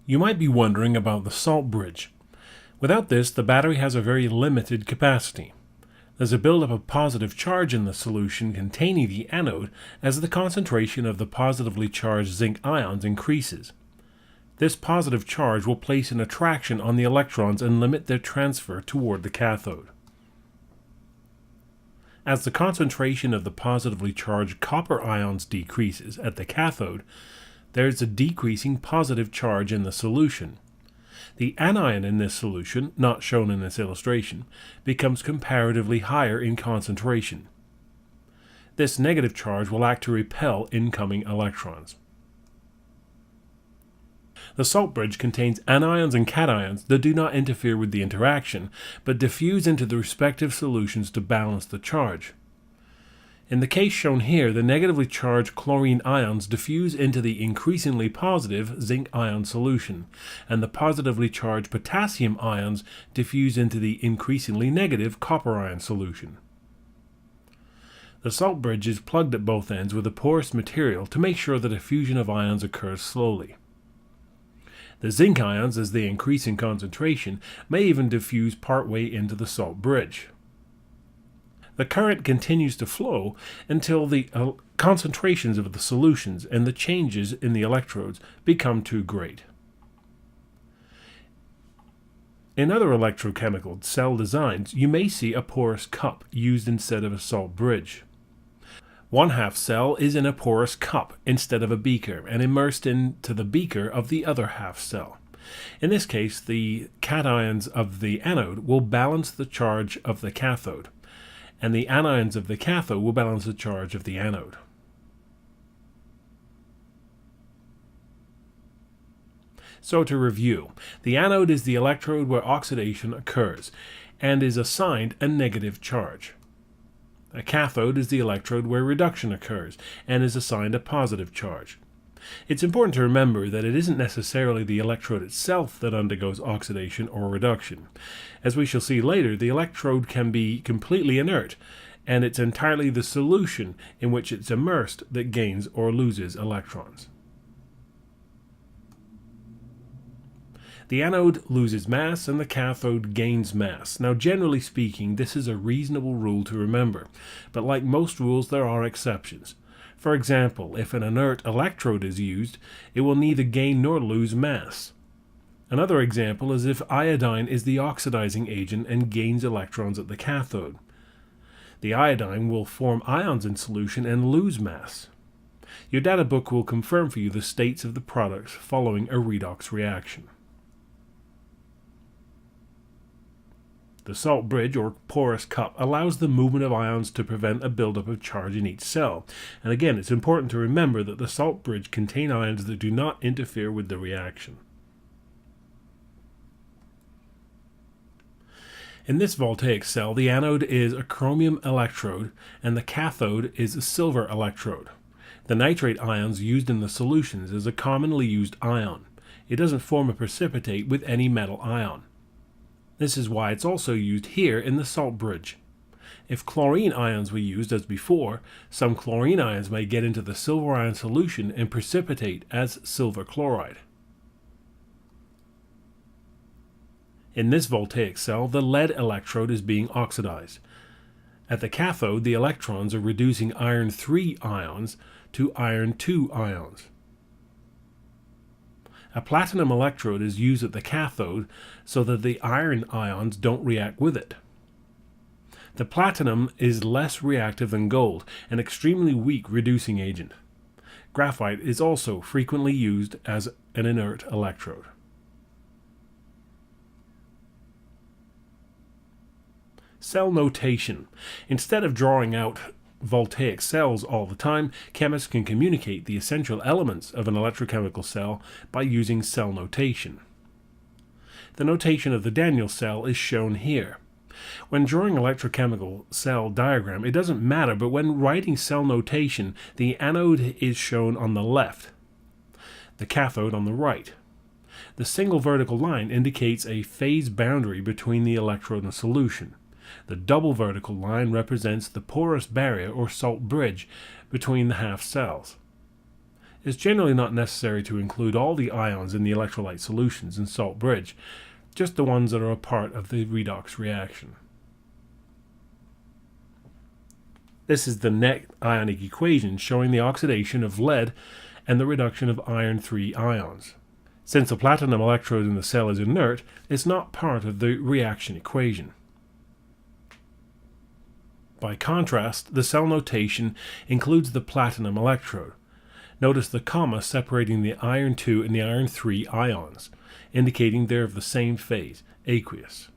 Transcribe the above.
You might be wondering about the salt bridge. Without this, the battery has a very limited capacity. There's a buildup of positive charge in the solution containing the anode as the concentration of the positively charged zinc ions increases. This positive charge will place an attraction on the electrons and limit their transfer toward the cathode. As the concentration of the positively charged copper ions decreases at the cathode, there is a decreasing positive charge in the solution. The anion in this solution, not shown in this illustration, becomes comparatively higher in concentration. This negative charge will act to repel incoming electrons. The salt bridge contains anions and cations that do not interfere with the interaction, but diffuse into the respective solutions to balance the charge. In the case shown here, the negatively charged chlorine ions diffuse into the increasingly positive zinc ion solution, and the positively charged potassium ions diffuse into the increasingly negative copper ion solution. The salt bridge is plugged at both ends with a porous material to make sure the diffusion of ions occurs slowly. The zinc ions, as they increase in concentration, may even diffuse partway into the salt bridge. The current continues to flow until the concentrations of the solutions and the changes in the electrodes become too great. In other electrochemical cell designs, you may see a porous cup used instead of a salt bridge. One half cell is in a porous cup instead of a beaker and immersed into the beaker of the other half cell. In this case, the cations of the anode will balance the charge of the cathode, and the anions of the cathode will balance the charge of the anode. So to review, the anode is the electrode where oxidation occurs and is assigned a negative charge. A cathode is the electrode where reduction occurs and is assigned a positive charge. It's important to remember that it isn't necessarily the electrode itself that undergoes oxidation or reduction. As we shall see later, the electrode can be completely inert, and it's entirely the solution in which it's immersed that gains or loses electrons. The anode loses mass and the cathode gains mass. Now, generally speaking, this is a reasonable rule to remember, but like most rules, there are exceptions. For example, if an inert electrode is used, it will neither gain nor lose mass. Another example is if iodine is the oxidizing agent and gains electrons at the cathode. The iodine will form ions in solution and lose mass. Your data book will confirm for you the states of the products following a redox reaction. The salt bridge, or porous cup, allows the movement of ions to prevent a buildup of charge in each cell. And again, it's important to remember that the salt bridge contains ions that do not interfere with the reaction. In this voltaic cell, the anode is a chromium electrode and the cathode is a silver electrode. The nitrate ions used in the solutions is a commonly used ion. It doesn't form a precipitate with any metal ion. This is why it's also used here in the salt bridge. If chlorine ions were used as before, some chlorine ions may get into the silver ion solution and precipitate as silver chloride. In this voltaic cell, the lead electrode is being oxidized. At the cathode, the electrons are reducing iron 3 ions to iron 2 ions. A platinum electrode is used at the cathode so that the iron ions don't react with it. The platinum is less reactive than gold, an extremely weak reducing agent. Graphite is also frequently used as an inert electrode. Cell notation. Instead of drawing out voltaic cells all the time, chemists can communicate the essential elements of an electrochemical cell by using cell notation. The notation of the Daniell cell is shown here. When drawing an electrochemical cell diagram, it doesn't matter, but when writing cell notation, the anode is shown on the left, the cathode on the right. The single vertical line indicates a phase boundary between the electrode and solution. The double vertical line represents the porous barrier or salt bridge between the half cells. It's generally not necessary to include all the ions in the electrolyte solutions in salt bridge, just the ones that are a part of the redox reaction. This is the net ionic equation showing the oxidation of lead and the reduction of iron 3 ions. Since the platinum electrode in the cell is inert, it's not part of the reaction equation. By contrast, the cell notation includes the platinum electrode. Notice the comma separating the iron 2 and the iron 3 ions, indicating they're of the same phase, aqueous.